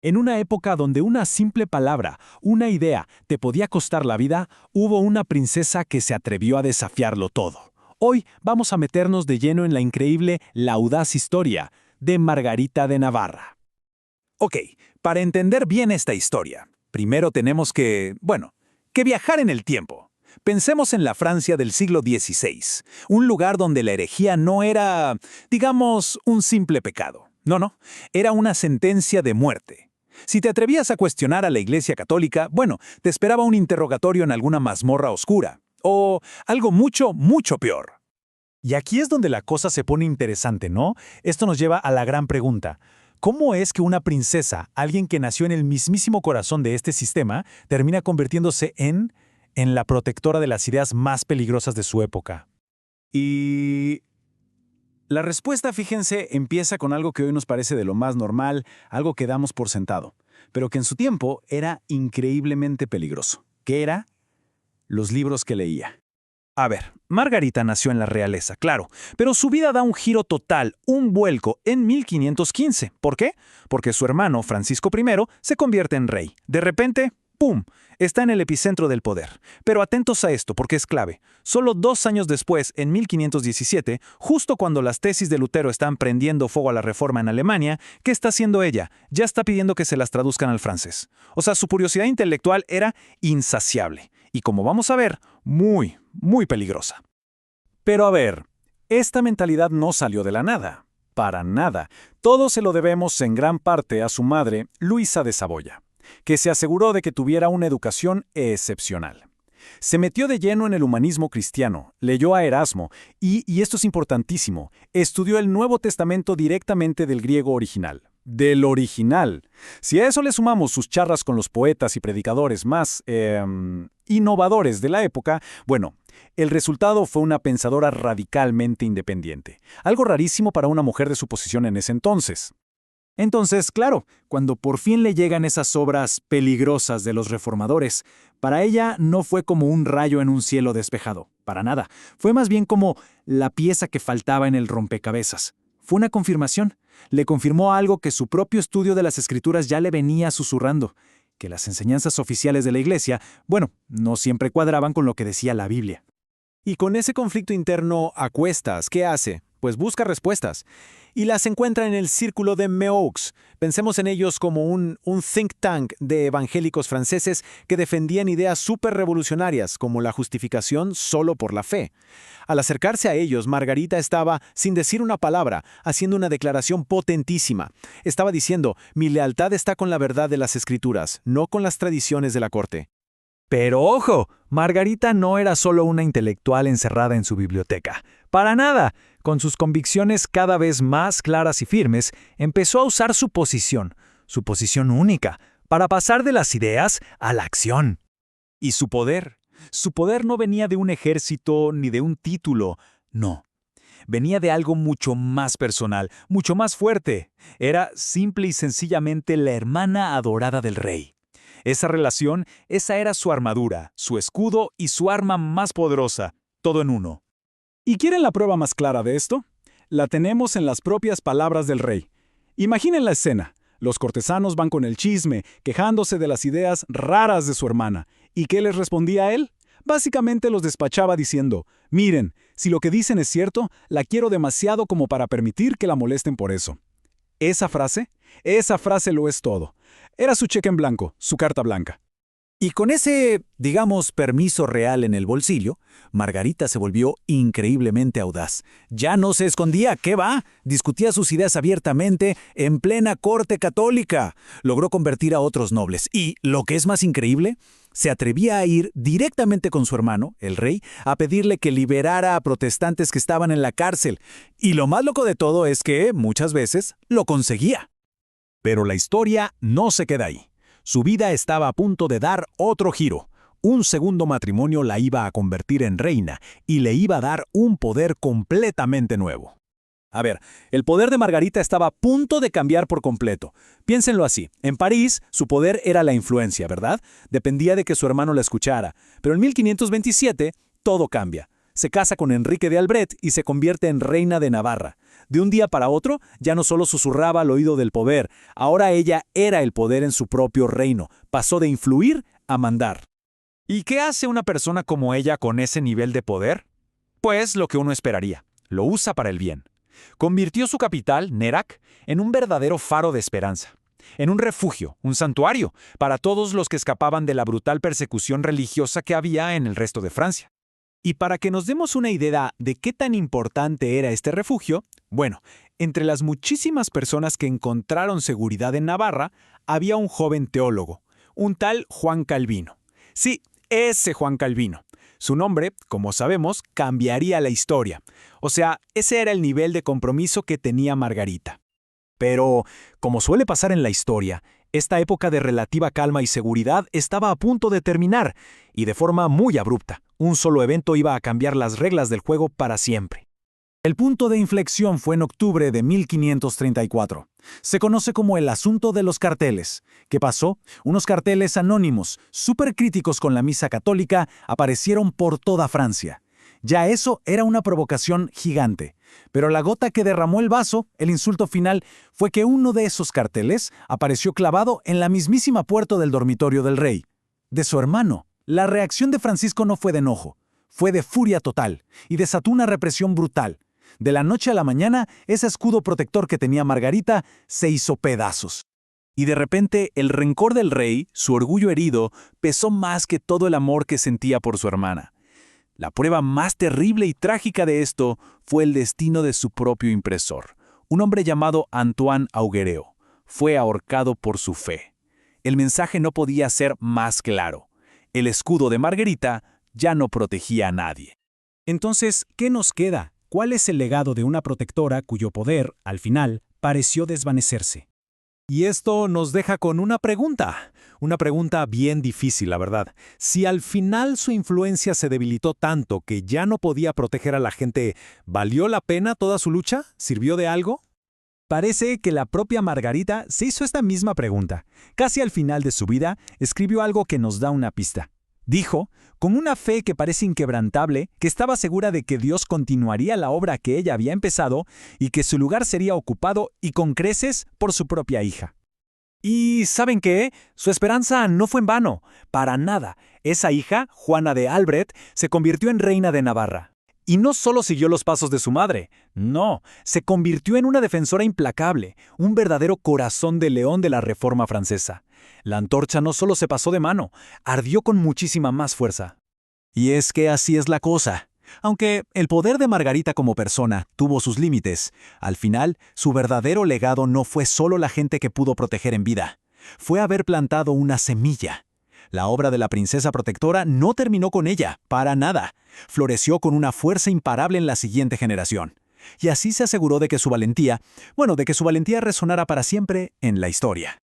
En una época donde una simple palabra, una idea, te podía costar la vida, hubo una princesa que se atrevió a desafiarlo todo. Hoy vamos a meternos de lleno en la increíble, la audaz historia de Margarita de Navarra. Ok, para entender bien esta historia, primero tenemos que viajar en el tiempo. Pensemos en la Francia del siglo XVI, un lugar donde la herejía no era, digamos, un simple pecado. No, era una sentencia de muerte. Si te atrevías a cuestionar a la Iglesia Católica, te esperaba un interrogatorio en alguna mazmorra oscura. O algo mucho, mucho peor. Y aquí es donde la cosa se pone interesante, ¿no? Esto nos lleva a la gran pregunta. ¿Cómo es que una princesa, alguien que nació en el mismísimo corazón de este sistema, termina convirtiéndose en la protectora de las ideas más peligrosas de su época? Y la respuesta, fíjense, empieza con algo que hoy nos parece de lo más normal, algo que damos por sentado, pero que en su tiempo era increíblemente peligroso. ¿Qué era? Los libros que leía. A ver, Margarita nació en la realeza, claro, pero su vida da un giro total, un vuelco, en 1515. ¿Por qué? Porque su hermano, Francisco I, se convierte en rey. De repente, ¡pum!, está en el epicentro del poder. Pero atentos a esto, porque es clave. Solo 2 años después, en 1517, justo cuando las tesis de Lutero están prendiendo fuego a la reforma en Alemania, ¿qué está haciendo ella? Ya está pidiendo que se las traduzcan al francés. O sea, su curiosidad intelectual era insaciable. Y como vamos a ver, muy, muy peligrosa. Pero a ver, esta mentalidad no salió de la nada. Para nada. Todo se lo debemos en gran parte a su madre, Luisa de Saboya, que se aseguró de que tuviera una educación excepcional. Se metió de lleno en el humanismo cristiano, leyó a Erasmo y esto es importantísimo, estudió el Nuevo Testamento directamente del griego original. Del original. Si a eso le sumamos sus charlas con los poetas y predicadores más innovadores de la época, el resultado fue una pensadora radicalmente independiente. Algo rarísimo para una mujer de su posición en ese entonces. Entonces, claro, cuando por fin le llegan esas obras peligrosas de los reformadores, para ella no fue como un rayo en un cielo despejado, para nada. Fue más bien como la pieza que faltaba en el rompecabezas. Fue una confirmación. Le confirmó algo que su propio estudio de las Escrituras ya le venía susurrando, que las enseñanzas oficiales de la Iglesia, no siempre cuadraban con lo que decía la Biblia. Y con ese conflicto interno a cuestas, ¿qué hace? Pues busca respuestas. Y las encuentra en el círculo de Meaux. Pensemos en ellos como un think tank de evangélicos franceses que defendían ideas súper revolucionarias, como la justificación solo por la fe. Al acercarse a ellos, Margarita estaba, sin decir una palabra, haciendo una declaración potentísima. Estaba diciendo, mi lealtad está con la verdad de las Escrituras, no con las tradiciones de la corte. Pero ojo, Margarita no era solo una intelectual encerrada en su biblioteca. Para nada. Con sus convicciones cada vez más claras y firmes, empezó a usar su posición única, para pasar de las ideas a la acción. Y su poder no venía de un ejército ni de un título, no. Venía de algo mucho más personal, mucho más fuerte. Era simple y sencillamente la hermana adorada del rey. Esa relación, esa era su armadura, su escudo y su arma más poderosa, todo en uno. ¿Y quieren la prueba más clara de esto? La tenemos en las propias palabras del rey. Imaginen la escena. Los cortesanos van con el chisme, quejándose de las ideas raras de su hermana. ¿Y qué les respondía a él? Básicamente los despachaba diciendo, miren, si lo que dicen es cierto, la quiero demasiado como para permitir que la molesten por eso. Esa frase lo es todo. Era su cheque en blanco, su carta blanca. Y con ese, digamos, permiso real en el bolsillo, Margarita se volvió increíblemente audaz. Ya no se escondía, ¿qué va? Discutía sus ideas abiertamente en plena corte católica. Logró convertir a otros nobles y, lo que es más increíble, se atrevía a ir directamente con su hermano, el rey, a pedirle que liberara a protestantes que estaban en la cárcel. Y lo más loco de todo es que, muchas veces, lo conseguía. Pero la historia no se queda ahí. Su vida estaba a punto de dar otro giro. Un segundo matrimonio la iba a convertir en reina y le iba a dar un poder completamente nuevo. A ver, el poder de Margarita estaba a punto de cambiar por completo. Piénsenlo así. En París, su poder era la influencia, ¿verdad? Dependía de que su hermano la escuchara. Pero en 1527, todo cambia. se casa con Enrique de Albret y se convierte en reina de Navarra. De un día para otro, ya no solo susurraba al oído del poder, ahora ella era el poder en su propio reino, pasó de influir a mandar. ¿Y qué hace una persona como ella con ese nivel de poder? Pues lo que uno esperaría, lo usa para el bien. Convirtió su capital, Nérac, en un verdadero faro de esperanza, en un refugio, un santuario, para todos los que escapaban de la brutal persecución religiosa que había en el resto de Francia. Y para que nos demos una idea de qué tan importante era este refugio, bueno, entre las muchísimas personas que encontraron seguridad en Navarra, había un joven teólogo, un tal Juan Calvino. Sí, ese Juan Calvino. Su nombre, como sabemos, cambiaría la historia. O sea, ese era el nivel de compromiso que tenía Margarita. Pero, como suele pasar en la historia, esta época de relativa calma y seguridad estaba a punto de terminar, y de forma muy abrupta. Un solo evento iba a cambiar las reglas del juego para siempre. El punto de inflexión fue en octubre de 1534. Se conoce como el asunto de los carteles. ¿Qué pasó? Unos carteles anónimos, súper críticos con la misa católica, aparecieron por toda Francia. Ya eso era una provocación gigante. Pero la gota que derramó el vaso, el insulto final, fue que uno de esos carteles apareció clavado en la mismísima puerta del dormitorio del rey. De su hermano. La reacción de Francisco no fue de enojo, fue de furia total y desató una represión brutal. De la noche a la mañana, ese escudo protector que tenía Margarita se hizo pedazos. Y de repente, el rencor del rey, su orgullo herido, pesó más que todo el amor que sentía por su hermana. La prueba más terrible y trágica de esto fue el destino de su propio impresor, un hombre llamado Antoine Auguereau. Fue ahorcado por su fe. El mensaje no podía ser más claro. El escudo de Margarita ya no protegía a nadie. Entonces, ¿qué nos queda? ¿Cuál es el legado de una protectora cuyo poder, al final, pareció desvanecerse? Y esto nos deja con una pregunta bien difícil, la verdad. Si al final su influencia se debilitó tanto que ya no podía proteger a la gente, ¿valió la pena toda su lucha? ¿Sirvió de algo? Parece que la propia Margarita se hizo esta misma pregunta. Casi al final de su vida, escribió algo que nos da una pista. Dijo, con una fe que parece inquebrantable, que estaba segura de que Dios continuaría la obra que ella había empezado y que su lugar sería ocupado y con creces por su propia hija. Y ¿saben qué? Su esperanza no fue en vano, para nada. Esa hija, Juana de Albret, se convirtió en reina de Navarra. Y no solo siguió los pasos de su madre, no, se convirtió en una defensora implacable, un verdadero corazón de león de la Reforma francesa. La antorcha no solo se pasó de mano, ardió con muchísima más fuerza. Y es que así es la cosa. Aunque el poder de Margarita como persona tuvo sus límites, al final su verdadero legado no fue solo la gente que pudo proteger en vida, fue haber plantado una semilla. La obra de la princesa protectora no terminó con ella, para nada. Floreció con una fuerza imparable en la siguiente generación. Y así se aseguró de que su valentía resonara para siempre en la historia.